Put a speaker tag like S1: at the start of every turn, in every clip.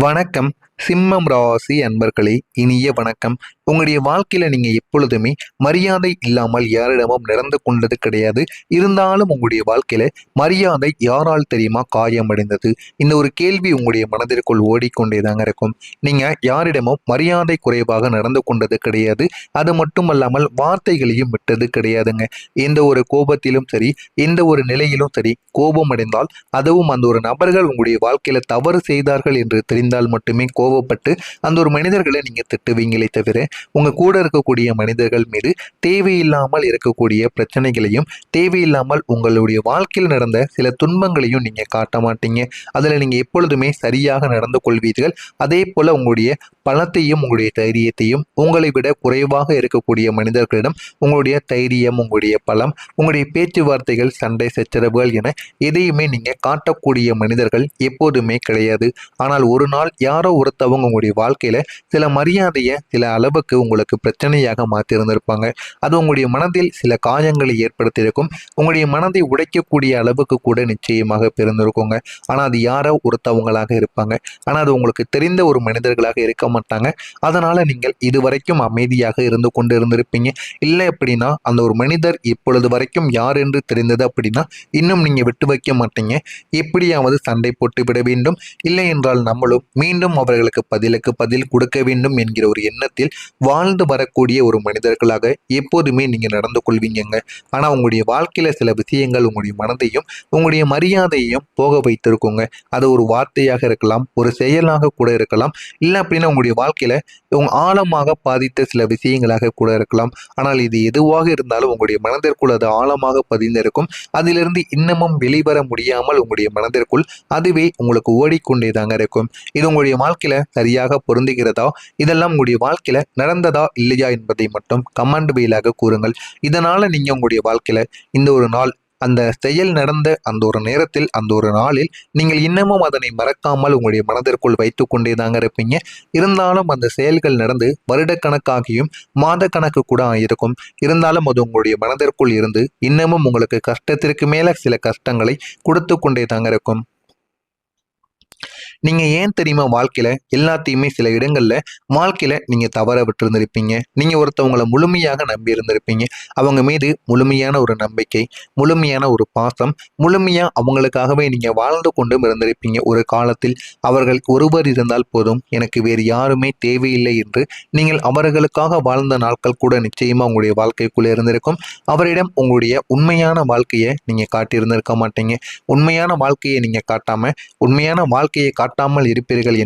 S1: வணக்கம். சிம்மம் ராசி அன்பர்களே, இனிய வணக்கம். உங்களுடைய வாழ்க்கையில நீங்க எப்பொழுதுமே மரியாதை இல்லாமல் யாரிடமும் நடந்து கொண்டது கிடையாது. இருந்தாலும் உங்களுடைய வாழ்க்கையில மரியாதை யாரால் தெரியுமா காயமடைந்தது? இந்த ஒரு கேள்வி உங்களுடைய மனதிற்குள் ஓடிக்கொண்டேதாங்க இருக்கும். நீங்க யாரிடமும் மரியாதை குறைவாக நடந்து கொண்டது கிடையாது. அது மட்டுமல்லாமல் வார்த்தைகளையும் விட்டது கிடையாதுங்க. எந்த ஒரு கோபத்திலும் சரி, எந்த ஒரு நிலையிலும் சரி, கோபம் அடைந்தால் அதுவும் அந்த ஒரு நபர்கள் உங்களுடைய வாழ்க்கையில தவறு செய்தார்கள் என்று தெரிந்தால் மட்டுமே கோவப்பட்டு அந்த ஒரு மனிதர்களை நீங்க திட்டுவீங்களே தவிர உங்க கூட இருக்கக்கூடிய மனிதர்கள் மீது தேவையில்லாமல் இருக்கக்கூடிய பிரச்சனைகளையும் தேவையில்லாமல் உங்களுடைய வாழ்க்கையில் நடந்த சில துன்பங்களையும் நீங்க காட்ட மாட்டீங்க. அதுல நீங்க எப்பொழுதுமே சரியாக நடந்து கொள்வீர்கள். அதே போல உங்களுடைய பணத்தையும் உங்களுடைய தைரியத்தையும் உங்களை விட குறைவாக இருக்கக்கூடிய மனிதர்களிடம் உங்களுடைய தைரியம், உங்களுடைய பலம், உங்களுடைய பேச்சுவார்த்தைகள், சண்டை சச்சரவுகள் என எதையுமே நீங்க காட்டக்கூடிய மனிதர்கள் எப்போதுமே கிடையாது. ஆனால் ஒரு நாள் யாரோ ஒருத்தவங்க உங்களுடைய வாழ்க்கையில சில மரியாதையை சில அளவுக்கு உங்களுக்கு பிரச்சனையாக மாற்றியிருந்திருப்பாங்க. அது உங்களுடைய மனதில் சில காயங்களை ஏற்படுத்தியிருக்கும். உங்களுடைய மனதை உடைக்கக்கூடிய அளவுக்கு கூட நிச்சயமாக பிறந்திருக்குங்க. ஆனால் அது யாரோ ஒருத்தவங்களாக இருப்பாங்க. ஆனால் அது உங்களுக்கு தெரிந்த ஒரு மனிதர்களாக இருக்க மாட்டாங்க. அதனால நீங்கள் இதுவரைக்கும் அமைதியாக இருந்து கொண்டு இருந்திருப்பீங்க. இல்லை அப்படின்னா அந்த ஒரு மனிதர் இப்பொழுது வரைக்கும் யார் என்று தெரிந்தது அப்படின்னா இன்னும் நீங்க விட்டு வைக்க மாட்டீங்க. எப்படியாவது சண்டை போட்டு விட வேண்டும். இல்லை என்றால் நம்மளும் மீண்டும் அவர்களுக்கு பதிலுக்கு பதில் கொடுக்க வேண்டும் என்கிற ஒரு எண்ணத்தில் வாழ்ந்து வரக்கூடிய ஒரு மனிதர்களாக எப்போதுமே நீங்க நடந்து கொள்வீங்க. ஆனா உங்களுடைய வாழ்க்கையில சில விஷயங்கள் உங்களுடைய மனதையும் உங்களுடைய மரியாதையையும் போக வைத்திருக்குங்க. அது ஒரு வார்த்தையாக இருக்கலாம், ஒரு செயலாக கூட இருக்கலாம், இல்லை அப்படின்னா உங்களுடைய வாழ்க்கையில உங்க ஆழமாக பாதித்த சில விஷயங்களாக கூட இருக்கலாம். ஆனால் இது எதுவாக இருந்தாலும் உங்களுடைய மனதிற்குள் அது ஆழமாக பதிந்திருக்கும். அதிலிருந்து இன்னமும் வெளிவர முடியாமல் உங்களுடைய மனதிற்குள் அதுவே உங்களுக்கு ஓடிக்கொண்டேதாங்க இருக்கும். இது உங்களுடைய வாழ்க்கையில சரியாக பொருந்துகிறதா? இதெல்லாம் உங்களுடைய வாழ்க்கையில நடந்ததா இல்லையா என்பதை மட்டும் கமெண்ட் பையிலாக கூறுங்கள். இதனால நீங்க உங்களுடைய வாழ்க்கையில இந்த ஒரு நாள் அந்த செயல் நடந்த அந்த ஒரு நேரத்தில் அந்த ஒரு நாளில் நீங்கள் இன்னமும் அதனை மறக்காமல் உங்களுடைய மனதிற்குள் வைத்து கொண்டே தாங்க இருப்பீங்க. இருந்தாலும் அந்த செயல்கள் நடந்து வருடக்கணக்காகியும் மாத கணக்கு கூட ஆயிருக்கும். இருந்தாலும் அது உங்களுடைய மனதிற்குள் இருந்து இன்னமும் உங்களுக்கு கஷ்டத்திற்கு மேல சில கஷ்டங்களை கொடுத்து கொண்டே தாங்க இருக்கும். நீங்க ஏன் தெரியுமா வாழ்க்கையில எல்லாத்தையுமே சில இடங்கள்ல வாழ்க்கையில நீங்க தவற விட்டுருந்திருப்பீங்க. நீங்க ஒருத்தவங்களை முழுமையாக நம்பி இருந்திருப்பீங்க. அவங்க மீது முழுமையான ஒரு நம்பிக்கை, முழுமையான ஒரு பாசம், முழுமையா அவங்களுக்காகவே நீங்க வாழ்ந்து கொண்டும் இருந்திருப்பீங்க. ஒரு காலத்தில் அவர்கள் ஒருவர் இருந்தால் போதும், எனக்கு வேறு யாருமே தேவையில்லை என்று நீங்கள் அவர்களுக்காக வாழ்ந்த நாட்கள் கூட நிச்சயமா உங்களுடைய வாழ்க்கைக்குள்ள இருந்திருக்கும். அவரிடம் உங்களுடைய உண்மையான வாழ்க்கையை நீங்க காட்டியிருந்திருக்க மாட்டீங்க. உண்மையான வாழ்க்கையை நீங்க காட்டாம உண்மையான வாழ்க்கையை காட்டாமல் இருப்பீர்கள்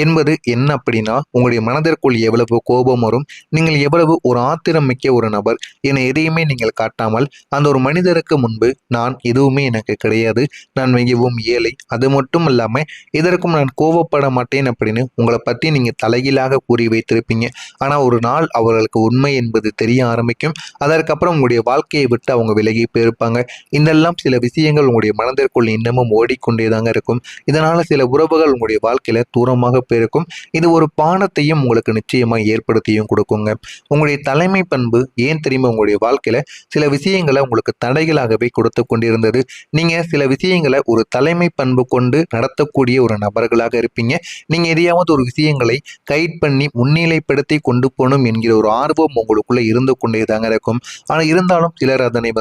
S1: என்பது என்ன அப்படின்னா உங்களுடைய மனதிற்குள் எவ்வளவு கோபம் வரும், நீங்கள் எவ்வளவு ஒரு ஆத்திரம் மிக்க ஒரு நபர் என எதையுமே நீங்கள் காட்டாமல் அந்த ஒரு மனிதருக்கு முன்பு நான் எதுவுமே எனக்கு கிடையாது, நான் மிகவும் ஏழை, அது மட்டும் இல்லாம இதற்கும் நான் கோபப்பட மாட்டேன் அப்படின்னு உங்களை பத்தி நீங்க தலைகீழாக கூறி வைத்திருப்பீங்க. ஆனா ஒரு நாள் அவர்களுக்கு உண்மை என்பது தெரிய ஆரம்பிக்கும். அதற்கப்புறம் உங்களுடைய வாழ்க்கையை விட்டு அவங்க விலகி போயிருப்பாங்க. இதெல்லாம் சில விஷயங்கள் உங்களுடைய மனதிற்குள் இன்னமும் ஓடிக்கொண்டேதாங்க இருக்கும். இதனால சில உறவுகள் உங்களுடைய வாழ்க்கையில தூரமாக போயிருக்கும். இது ஒரு பாடத்தையும் உங்களுக்கு நிச்சயமா ஏற்படுத்தியும் கொடுக்குங்க. உங்களுடைய தலைமை பண்பு ஏன் தெரியுமா உங்களுடைய வாழ்க்கையில சில விஷயங்களை உங்களுக்கு தடைகளாகவே கொடுத்து கொண்டிருந்தது. நீங்க சில விஷயங்களை ஒரு தலைமை பண்பு கொண்டு நடத்தக்கூடிய ஒரு நபர்களாக இருப்பீங்க. நீங்க எதையாவது ஒரு விஷயங்களை கைட் பண்ணி முன்னிலைப்படுத்தி கொண்டு போகணும் என்கிற ஒரு ஆர்வம் உங்களுக்குள்ள இருந்து கொண்டே தாங்க இருக்கும். ஆனால் இருந்தாலும் சிலர் அதனை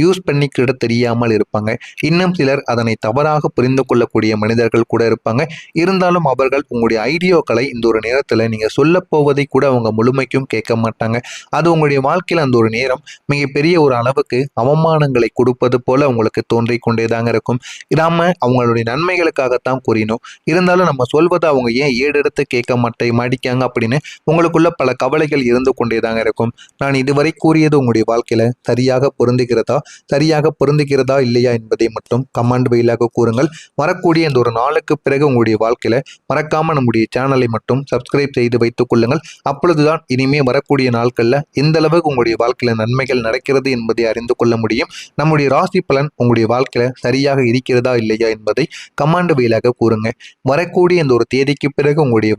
S1: யூஸ் பண்ணிக்கிட தெரியாமல் இருப்பாங்க. இன்னும் சிலர் அதனை தவறாக புரிந்து கொள்ளக்கூடிய மனிதர்கள் கூட இருப்பாங்க. இருந்தாலும் அவர்கள் உங்களுடைய ஐடியாக்களை இந்த ஒரு நேரத்தில் நீங்க சொல்ல போவதை கூட அவங்க முழுமைக்கும் கேட்க மாட்டாங்க. அது உங்களுடைய வாழ்க்கையில் அந்த ஒரு நேரம் மிகப்பெரிய ஒரு அளவுக்கு அவமானங்களை கொடுப்பது போல உங்களுக்கு தோன்றிக் கொண்டேதாங்க இருக்கும். நாம அவங்களுடைய நன்மைகளுக்காகத்தான் கூறினோம். இருந்தாலும் நம்ம சொல்வதை அவங்க ஏன் ஏடெடுத்து கேட்க மாட்டிக்காங்க அப்படின்னு உங்களுக்குள்ள பல கவலைகள் இருந்து கொண்டேதாங்க இருக்கும். நான் இதுவரை கூறியது உங்களுடைய வாழ்க்கையில சரியாக பொருந்துகிறதா இல்லையா என்பதை மட்டும் கமெண்ட் வழியாக கூறுங்கள். வரக்கூடிய இந்த ஒரு நாளுக்கு பிறகு உங்களுடைய வாழ்க்கையில மறக்காம நம்முடைய சேனலை மட்டும் சப்ஸ்கிரைப் செய்து வைத்துக் கொள்ளுங்கள். அப்பொழுதுதான் இனிமே வரக்கூடிய நாட்கள்ல எந்த அளவுக்கு உங்களுடைய வாழ்க்கையில நன்மைகள் நடக்கிறது என்பதை அறிந்து கொள்ள முடியும். நம்முடைய ராசி பலன் உங்களுடைய வாழ்க்கையில சரியாக இருக்கிறதா இல்லையா என்பதை கமெண்ட் வழியாக கூறுங்க. வரக்கூடிய இந்த ஒரு தேதிக்கு பிறகு உங்களுடைய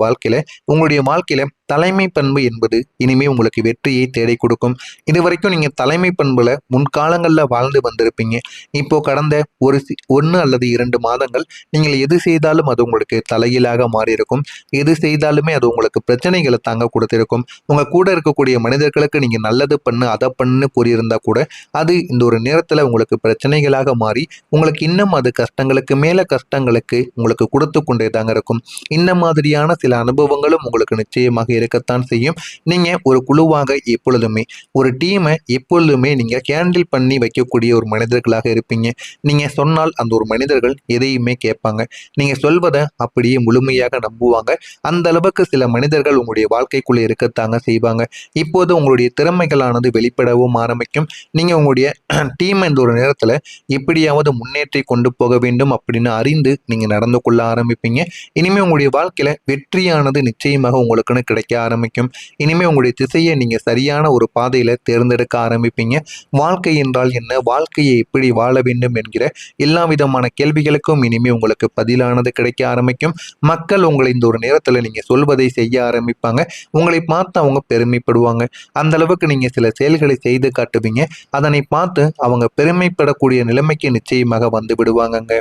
S1: வாழ்க்கையில தலைமை பண்பு என்பது இனிமே உங்களுக்கு வெற்றியை தேடி கொடுக்கும். இதுவரைக்கும் நீங்க தலைமை பண்புல முன்காலங்களில் வாழ்ந்து வந்திருப்பீங்க. இப்போ கடந்த ஒன்று அல்லது 2 மாதங்கள் நீங்கள் எது செய்தாலும் அது உங்களுக்கு தலைகீழாக மாறியிருக்கும். எது செய்தாலுமே அது உங்களுக்கு பிரச்சனைகளை தாங்க கொடுத்திருக்கும். உங்க கூட இருக்கக்கூடிய மனிதர்களுக்கு நீங்க நல்லது பண்ணு அதை பண்ணு கூறியிருந்தா கூட அது இந்த ஒரு நேரத்துல உங்களுக்கு பிரச்சனைகளாக மாறி உங்களுக்கு இன்னும் அது கஷ்டங்களுக்கு மேல கஷ்டங்களுக்கு உங்களுக்கு கொடுத்து கொண்டே தாங்க இருக்கும். இந்த மாதிரியான சில அனுபவங்களும் உங்களுக்கு நிச்சயமாக இருக்கத்தான் செய்யும். நீங்க ஒரு குழுவாக எப்பொழுதுமே ஒரு டீமை எப்பொழுதுமே நீங்க ஹேண்டில் பண்ணி வைக்கக்கூடிய ஒரு மனிதர்களாக இருப்பீங்க. நீங்க சொன்னால் அந்த ஒரு மனிதர்கள் எதையுமே கேட்பாங்க. நீங்க சொல்வதை அப்படியே முழுமையாக நம்புவாங்க. அந்த அளவுக்கு சில மனிதர்கள் உங்களுடைய வாழ்க்கைக்குள்ள இருக்கத்தாங்க செய்வாங்க. இப்போது உங்களுடைய திறமைகளானது வெளிப்படவும் ஆரம்பிக்கும். நீங்க உங்களுடைய டீம் இந்த ஒரு நேரத்துல எப்படியாவது முன்னேற்றி கொண்டு போக வேண்டும் அப்படின்னு அறிந்து நீங்க நடந்து கொள்ள ஆரம்பிப்பீங்க. இனிமே உங்களுடைய வாழ்க்கையில வெற்றியானது நிச்சயமாக உங்களுக்குன்னு கிடைக்க ஆரம்பிக்கும். இனிமே உங்களுடைய திசையை நீங்க சரியான ஒரு பாதையில தேர்ந்தெடுக்க ஆரம்பிப்பீங்க. வாழ்க்கை என்றால் என்ன, வாழ்க்கையை எப்படி வாழ வேண்டும் என்கிற எல்லா விதமான கேள்விகளுக்கும் இனிமே உங்களுக்கு பதிலானது கிடைக்க ஆரம்பிக்கும். மக்கள் உங்களை இந்த ஒரு நேரத்துல நீங்க சொல்வதை செய்ய ஆரம்பிப்பாங்க. உங்களை பார்த்து அவங்க பெருமைப்படுவாங்க. அந்த அளவுக்கு நீங்க சில செயல்களை செய்து காட்டுவீங்க. அதனை பார்த்து அவங்க பெருமைப்படக்கூடிய நிலைமைக்கு நிச்சயமாக வந்து விடுவாங்கங்க.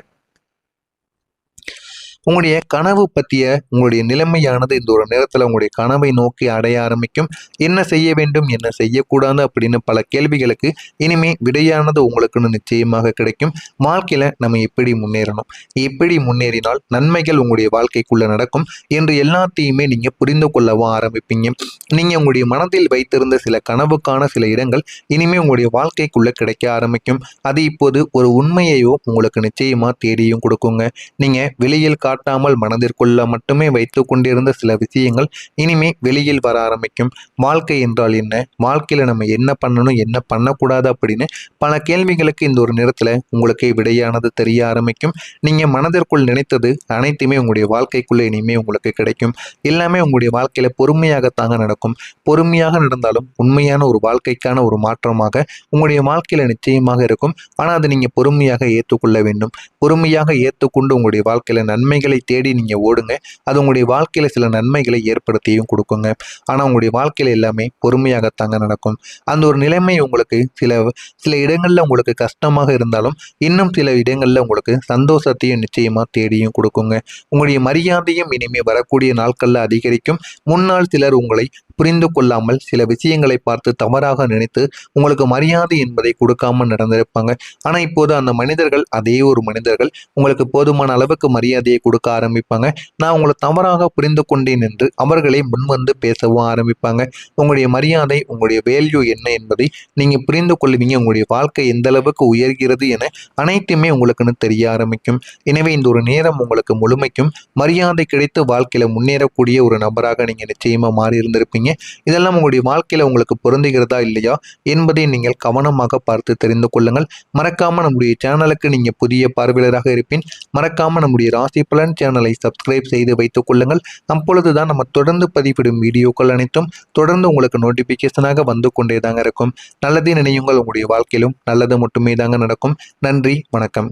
S1: உங்களுடைய கனவு பற்றிய உங்களுடைய நிலைமையானது இந்த ஒரு நேரத்தில் உங்களுடைய கனவை நோக்கி அடைய ஆரம்பிக்கும். என்ன செய்ய வேண்டும், என்ன செய்யக்கூடாது அப்படின்னு பல கேள்விகளுக்கு இனிமே விடையானது உங்களுக்குன்னு நிச்சயமாக கிடைக்கும். வாழ்க்கையில் நம்ம எப்படி முன்னேறணும், எப்படி முன்னேறினால் நன்மைகள் உங்களுடைய வாழ்க்கைக்குள்ள நடக்கும் என்று எல்லாத்தையுமே நீங்கள் புரிந்து கொள்ளவும் ஆரம்பிப்பீங்க. நீங்கள் உங்களுடைய மனதில் வைத்திருந்த சில கனவுக்கான சில இடங்கள் இனிமே உங்களுடைய வாழ்க்கைக்குள்ள கிடைக்க ஆரம்பிக்கும். அது இப்போது ஒரு உண்மையையோ உங்களுக்கு நிச்சயமாக தேடியும் கொடுக்குங்க. நீங்கள் வெளியில் காட்டாமல் மனதிற்குள்ள மட்டுமே வைத்து கொண்டிருந்த சில விஷயங்கள் இனிமே வெளியில் வர ஆரம்பிக்கும். வாழ்க்கை என்றால் என்ன, வாழ்க்கையில நம்ம என்ன பண்ணணும் என்ன பண்ணக்கூடாது அப்படின்னு பல கேள்விகளுக்கு இந்த ஒரு நேரத்துல உங்களுக்கு விடையானது தெரிய ஆரம்பிக்கும். நீங்க மனதிற்குள் நினைத்தது அனைத்துமே உங்களுடைய வாழ்க்கைக்குள்ள இனிமே உங்களுக்கு கிடைக்கும். எல்லாமே உங்களுடைய வாழ்க்கையில பொறுமையாகத்தாங்க நடக்கும். பொறுமையாக நடந்தாலும் உண்மையான ஒரு வாழ்க்கைக்கான ஒரு மாற்றமாக உங்களுடைய வாழ்க்கையில நிச்சயமாக இருக்கும். ஆனா அதை நீங்க பொறுமையாக ஏற்றுக்கொள்ள வேண்டும். பொறுமையாக ஏற்றுக்கொண்டு உங்களுடைய வாழ்க்கையில நன்மைகளை தேடி நீங்க ஓடுங்க. அது உங்களுடைய வாழ்க்கையில சில நன்மைகளை ஏற்படுத்தியும் கொடுக்குங்க. ஆனா உங்களுடைய வாழ்க்கையில எல்லாமே பொறுமையாகத்தாங்க நடக்கும். அந்த ஒரு நிலைமை உங்களுக்கு சில சில இடங்கள்ல உங்களுக்கு கஷ்டமாக இருந்தாலும் இன்னும் சில இடங்கள்ல உங்களுக்கு சந்தோஷத்தையும் நிச்சயமா தேடியும் கொடுக்குங்க. உங்களுடைய மரியாதையும் இனிமே வரக்கூடிய நாட்கள்ல அதிகரிக்கும். முன்னால் சிலர் உங்களை புரிந்து கொள்ளாமல் சில விஷயங்களை பார்த்து தவறாக நினைத்து உங்களுக்கு மரியாதை என்பதை கொடுக்காமல் நடந்திருப்பாங்க. ஆனா இப்போது அந்த மனிதர்கள் அதே ஒரு மனிதர்கள் உங்களுக்கு போதுமான அளவுக்கு மரியாதையை கொடுக்க ஆரம்பிப்பாங்க. நான் உங்களை தவறாக புரிந்து கொண்டேன் என்று அவர்களை முன்வந்து பேசவும் ஆரம்பிப்பாங்க. உங்களுடைய மரியாதை, உங்களுடைய வேல்யூ என்ன என்பதை நீங்க புரிந்து கொள்வீங்க. உங்களுடைய வாழ்க்கை எந்த அளவுக்கு உயர்கிறது என அனைத்துமே உங்களுக்குன்னு தெரிய ஆரம்பிக்கும். எனவே இந்த ஒரு நேரம் உங்களுக்கு முழுமைக்கும் மரியாதை கிடைத்து வாழ்க்கையில முன்னேறக்கூடிய ஒரு நபராக நீங்க நிச்சயமா மாறி இருந்திருப்பீங்க. இதெல்லாம் உங்களுடைய வாழ்க்கையில உங்களுக்கு பொருந்துகிறதா இல்லையா என்பதை நீங்கள் கவனமாக பார்த்து தெரிந்து கொள்ளுங்கள். மறக்காம நம்முடைய சேனலுக்கு நீங்க புதிய பார்வையாளராக இருப்பின் மறக்காம நம்முடைய ராசி பலன் சேனலை சப்ஸ்கிரைப் செய்து வைத்துக் கொள்ளுங்கள். அப்பொழுதுதான் நம்ம தொடர்ந்து பதிவிடும் வீடியோக்கள் அனைத்தும் தொடர்ந்து உங்களுக்கு நோட்டிபிகேஷனாக வந்து கொண்டே தாங்க இருக்கும். நல்லதே நினையுங்கள், உங்களுடைய வாழ்க்கையிலும் நல்லது மட்டுமே தாங்க நடக்கும். நன்றி, வணக்கம்.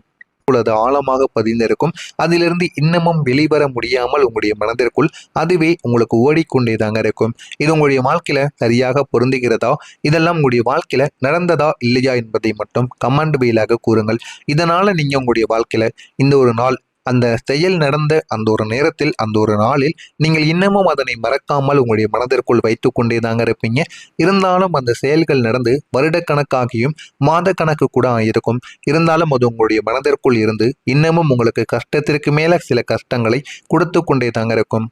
S1: அது ஆழமாக பதிந்திருக்கும். அதிலிருந்து இன்னமும் வெளிவர முடியாமல் உங்களுடைய மனதிற்குள் அதுவே உங்களுக்கு ஓடிக்கொண்டே தாங்க இருக்கும். இது உங்களுடைய வாழ்க்கையில சரியாக பொருந்துகிறதா, இதெல்லாம் உங்களுடைய வாழ்க்கையில நடந்ததா இல்லையா என்பதை மட்டும் கமெண்ட் வாயிலாக கூறுங்கள். இதனால நீங்க உங்களுடைய வாழ்க்கையில இந்த ஒரு நாள் அந்த செயல் நடந்த அந்த ஒரு நேரத்தில் அந்த ஒரு நாளில் நீங்கள் இன்னமும் அதனை மறக்காமல் உங்களுடைய மனதிற்குள் வைத்து கொண்டே தாங்க இருப்பீங்க. இருந்தாலும் அந்த செயல்கள் நடந்து வருடக்கணக்காகியும் மாத கணக்கு கூட ஆயிருக்கும். இருந்தாலும் அது உங்களுடைய மனதிற்குள் இருந்து இன்னமும் உங்களுக்கு கஷ்டத்திற்கு மேல சில கஷ்டங்களை கொடுத்து கொண்டே தாங்க இருக்கும்.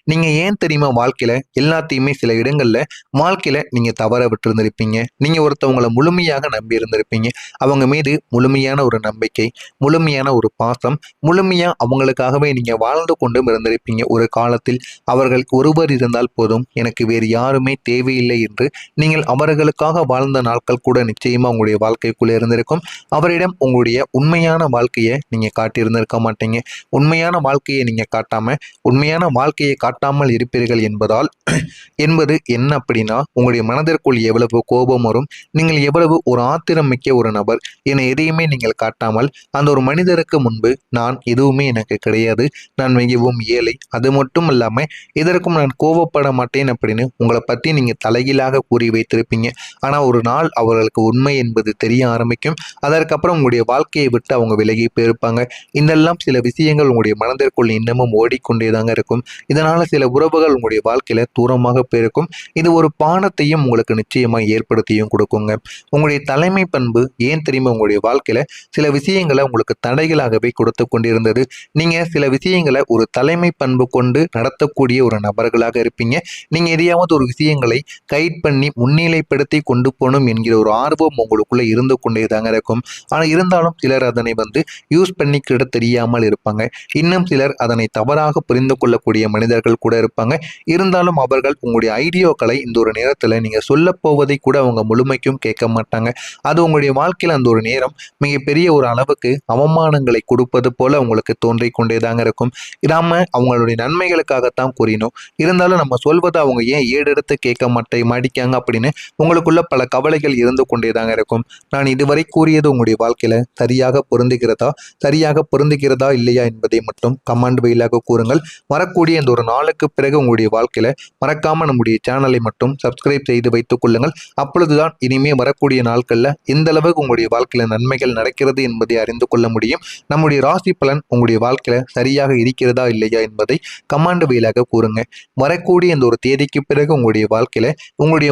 S1: நீங்க ஏன் தெரியுமா வாழ்க்கையில எல்லாத்தையுமே சில இடங்கள்ல வாழ்க்கையில நீங்க தவற விட்டு இருந்திருப்பீங்க. நீங்க ஒருத்தவங்களை முழுமையாக நம்பி இருந்திருப்பீங்க. அவங்க மீது முழுமையான ஒரு நம்பிக்கை, முழுமையான ஒரு பாசம், முழுமையா அவங்களுக்காகவே நீங்க வாழ்ந்து கொண்டும் இருந்திருப்பீங்க. ஒரு காலத்தில் அவர்கள் ஒருவர் இருந்தால் போதும், எனக்கு வேறு யாருமே தேவையில்லை என்று நீங்கள் அவர்களுக்காக வாழ்ந்த நாட்கள் கூட நிச்சயமா உங்களுடைய வாழ்க்கைக்குள்ள இருந்திருக்கும். அவரிடம் உங்களுடைய உண்மையான வாழ்க்கையை நீங்க காட்டியிருந்திருக்க மாட்டீங்க. உண்மையான வாழ்க்கையை நீங்க காட்டாம உண்மையான வாழ்க்கையை காட்டாமல் இருப்பீர்கள் என்பது என்ன அப்படின்னா, உங்களுடைய மனதிற்குள் எவ்வளவு கோபம் வரும், நீங்கள் எவ்வளவு ஒரு ஆத்திரம் மிக்க ஒரு நபர் என எதையுமே நீங்கள் காட்டாமல், அந்த ஒரு மனிதருக்கு முன்பு நான் எதுவுமே எனக்கு கிடையாது, நான் மிகவும் ஏழை, அது மட்டும் இல்லாம இதற்கும் நான் கோபப்பட மாட்டேன் அப்படின்னு உங்களை பத்தி நீங்க தலைகீழாக கூறி வைத்திருப்பீங்க. ஆனா ஒரு நாள் அவர்களுக்கு உண்மை என்பது தெரிய ஆரம்பிக்கும். அதற்கப்புறம் உங்களுடைய வாழ்க்கையை விட்டு அவங்க விலகி போயிருப்பாங்க. இதெல்லாம் சில விஷயங்கள் உங்களுடைய மனதிற்குள் இன்னமும் ஓடிக்கொண்டேதாங்க இருக்கும். இதனால சில உறவுகள் உங்களுடைய வாழ்க்கையில தூரமாக போயிருக்கும். இது ஒரு பாடத்தையும் உங்களுக்கு நிச்சயமா ஏற்படுத்தியும் கொடுக்குங்க. உங்களுடைய தலைமை பண்பு ஏன் தெரியுமா உங்களுடைய வாழ்க்கையில சில விஷயங்களை உங்களுக்கு தடைகளாகவே கொடுத்து கொண்டிருந்தது. நீங்க சில விஷயங்களை ஒரு தலைமை பண்பு கொண்டு நடத்தக்கூடிய ஒரு நபர்களாக இருப்பீங்க. நீங்க எதையாவது ஒரு விஷயங்களை கைட் பண்ணி முன்னிலைப்படுத்தி கொண்டு போகணும் என்கிற ஒரு ஆர்வம் உங்களுக்குள்ள இருந்து கொண்டே தாங்க இருக்கும். ஆனா இருந்தாலும் சிலர் அதனை யூஸ் பண்ணிக்கிட தெரியாமல் இருப்பாங்க. இன்னும் சிலர் அதனை தவறாக புரிந்து கொள்ளக்கூடிய மனிதர்கள் கூட இருப்பாங்க. இருந்தாலும் அவர்கள் உங்களுடைய ஐடியாக்களை இந்த ஒரு நேரத்துல நீங்க சொல்ல போவதை கூட அவங்க முழுமைக்கும் கேட்க மாட்டாங்க. அது உங்களுடைய வாழ்க்கையில அந்த ஒரு நேரம் மிகப்பெரிய ஒரு அளவுக்கு அவமானங்களை கொடுப்பது போல உங்களுக்கு தோன்றிக் கொண்டேதாங்க இருக்கும். நாம அவங்களுடைய நன்மைகளுக்காகத்தான் கூறினோம். இருந்தாலும் நம்ம சொல்வதை அவங்க ஏன் ஏடெடுத்து கேட்க மாட்டிக்காங்க அப்படின்னு உங்களுக்குள்ள பல கவலைகள் இருந்து கொண்டேதாங்க இருக்கும். நான் இதுவரை கூறியது உங்களுடைய வாழ்க்கையில சரியாக பொருந்துகிறதா இல்லையா என்பதை மட்டும் கமெண்ட் வாயிலாக கூறுங்கள். வரக்கூடிய இந்த ஒரு நாளுக்கு பிறகு உங்களுடைய வாழ்க்கையில மறக்காம நம்முடைய சேனலை மட்டும் சப்ஸ்கிரைப் செய்து வைத்துக் கொள்ளுங்கள். அப்பொழுதுதான் இனிமே வரக்கூடிய நாட்கள்ல எந்த அளவுக்கு உங்களுடைய வாழ்க்கையில நன்மைகள் நடக்கிறது என்பதை அறிந்து கொள்ள முடியும். நம்முடைய ராசி பலன் உங்களுடைய வாழ்க்கையில சரியாக இருக்கிறதா இல்லையா என்பதை கமெண்ட் வாயிலாக கூறுங்க. வரக்கூடிய இந்த ஒரு தேதிக்கு பிறகு உங்களுடைய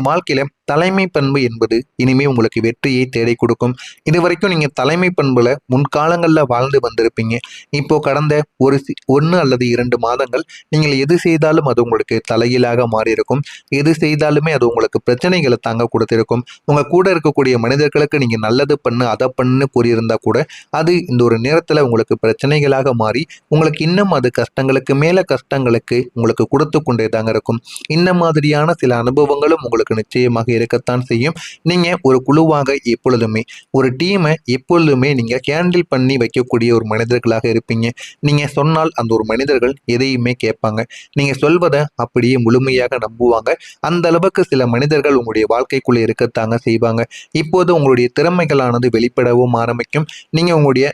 S1: வாழ்க்கையில தலைமை பண்பு என்பது இனிமே உங்களுக்கு வெற்றியை தேடி கொடுக்கும். இதுவரைக்கும் நீங்க தலைமை பண்புல முன்காலங்கள்ல வாழ்ந்து வந்திருப்பீங்க. இப்போ கடந்த 1 அல்லது 2 மாதங்கள் நீங்கள் எது செய்தாலும் அது உங்களுக்கு தலைகீழாக மாறி இருக்கும். எது செய்தாலுமே அது உங்களுக்கு பிரச்சனைகளை தாங்க கொடுத்திருக்கும். உங்க கூட இருக்கக்கூடிய மனிதர்களுக்கு நீங்க நல்லது பண்ணு அதை பண்ணு கூறியிருந்தா கூட அது இந்த ஒரு நேரத்துல உங்களுக்கு பிரச்சனைகளாக மாறி உங்களுக்கு இன்னும் அது கஷ்டங்களுக்கு மேல கஷ்டங்களுக்கு உங்களுக்கு கொடுத்து கொண்டே தாங்க இருக்கும். இந்த மாதிரியான சில அனுபவங்களும் உங்களுக்கு நிச்சயமாக இருக்கத்தான் செய்யும். நீங்க ஒரு குழுவாக எப்பொழுதுமே ஒரு டீமை எப்பொழுதுமே நீங்க ஹேண்டில் பண்ணி வைக்கக்கூடிய ஒரு மனிதர்களாக இருப்பீங்க. நீங்க சொன்னால் அந்த ஒரு மனிதர்கள் எதையுமே கேட்பாங்க. நீங்க சொல்வதை அப்படியே முழுமையாக நம்புவாங்க. அந்த அளவுக்கு சில மனிதர்கள் உங்களுடைய வாழ்க்கைக்குள்ள இருக்கத்தாங்க செய்வாங்க. இப்போது உங்களுடைய திறமைகளானது வெளிப்படவும் ஆரம்பிக்கும். நீங்க உங்களுடைய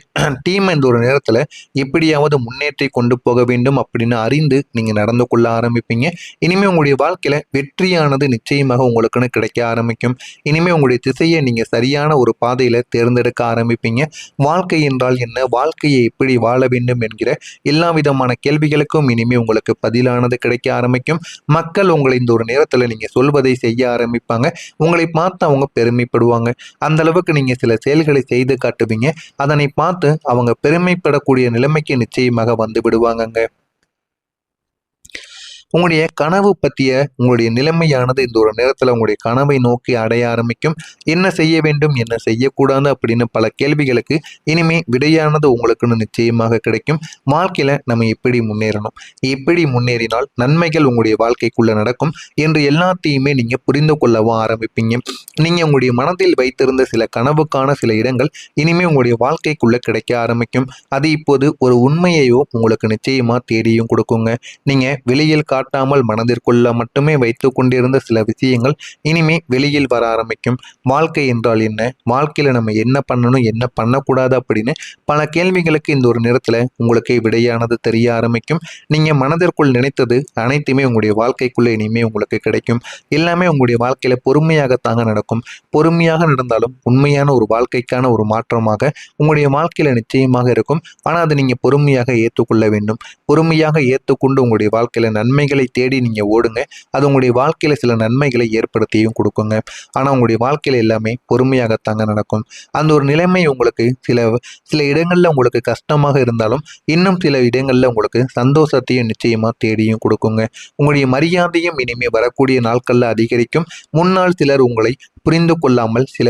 S1: டீம் இந்த ஒரு நேரத்துல எப்படியாவது முன்னேற்றி கொண்டு போக வேண்டும் அப்படின்னு அறிந்து நீங்க நடந்து கொள்ள ஆரம்பிப்பீங்க. இனிமே உங்களுடைய வாழ்க்கையில வெற்றியானது நிச்சயமாக உங்களுக்குன்னு கிடைக்க ஆரம்பிக்கும். இனிமே உங்களுடைய திசையை நீங்க சரியான ஒரு பாதையில தேர்ந்தெடுக்க ஆரம்பிப்பீங்க. வாழ்க்கை என்றால் என்ன, வாழ்க்கையை எப்படி வாழ வேண்டும் என்கிற எல்லா விதமான கேள்விகளுக்கும் இனிமே உங்களுக்கு பதிலானது கிடைக்க ஆரம்பிக்கும். மக்கள் உங்களை இந்த ஒரு நேரத்துல நீங்க சொல்வதை செய்ய ஆரம்பிப்பாங்க. உங்களை பார்த்து அவங்க பெருமைப்படுவாங்க. அந்த அளவுக்கு நீங்க சில செயல்களை செய்து காட்டுவீங்க. அதனை பார்த்து அவங்க பெருமைப்படக்கூடிய நிலைமைக்கு நிச்சயமாக வந்து விடுவாங்கங்க. உங்களுடைய கனவு பற்றிய உங்களுடைய நிலைமையானது இந்த ஒரு நேரத்தில் உங்களுடைய கனவை நோக்கி அடைய ஆரம்பிக்கும். என்ன செய்ய வேண்டும், என்ன செய்யக்கூடாது அப்படின்னு பல கேள்விகளுக்கு இனிமே விடையானது உங்களுக்குன்னு நிச்சயமாக கிடைக்கும். வாழ்க்கையில நம்ம எப்படி முன்னேறணும், எப்படி முன்னேறினால் நன்மைகள் உங்களுடைய வாழ்க்கைக்குள்ள நடக்கும் என்று எல்லாத்தையுமே நீங்க புரிந்து கொள்ளவும் ஆரம்பிப்பீங்க. நீங்க உங்களுடைய மனதில் வைத்திருந்த சில கனவுக்கான சில இடங்கள் இனிமே உங்களுடைய வாழ்க்கைக்குள்ள கிடைக்க ஆரம்பிக்கும். அது இப்போது ஒரு உண்மையையோ உங்களுக்கு நிச்சயமா தேடியும் கொடுக்குங்க. நீங்க வெளியில் காட்டாமல் மனதிற்குள்ள மட்டுமே வைத்து கொண்டிருந்த சில விஷயங்கள் இனிமே வெளியில் வர ஆரம்பிக்கும். வாழ்க்கை என்றால் என்ன, வாழ்க்கையில நம்ம என்ன பண்ணணும், என்ன பண்ணக்கூடாது அப்படின்னு பல கேள்விகளுக்கு இந்த ஒரு நேரத்துல உங்களுக்கு விடையானது தெரிய ஆரம்பிக்கும். நீங்க மனதிற்குள் நினைத்தது அனைத்துமே உங்களுடைய வாழ்க்கைக்குள்ள இனிமே உங்களுக்கு கிடைக்கும். எல்லாமே உங்களுடைய வாழ்க்கையில பொறுமையாகத்தாங்க நடக்கும். பொறுமையாக நடந்தாலும் உண்மையான ஒரு வாழ்க்கைக்கான ஒரு மாற்றமாக உங்களுடைய வாழ்க்கையில நிச்சயமாக இருக்கும். ஆனா அதை நீங்க பொறுமையாக ஏற்றுக்கொள்ள வேண்டும். பொறுமையாக ஏற்றுக்கொண்டு உங்களுடைய வாழ்க்கையில நன்மைகளை தேடி நீங்க ஓடுங்க. அது உங்களுடைய வாழ்க்கையில சில நன்மைகளை ஏற்படுத்தியும் கொடுக்குங்க. ஆனா உங்களுடைய வாழ்க்கையில எல்லாமே பொறுமையாகத்தாங்க நடக்கும். அந்த ஒரு நிலைமை உங்களுக்கு சில இடங்கள்ல உங்களுக்கு கஷ்டமாக இருந்தாலும் இன்னும் சில இடங்கள்ல உங்களுக்கு சந்தோஷத்தையும் நிச்சயமா தேடியும் கொடுக்குங்க. உங்களுடைய மரியாதையும் இனிமே வரக்கூடிய நாட்கள்ல அதிகரிக்கும். முன்னால் சிலர் உங்களை புரிந்து கொள்ளாமல் சில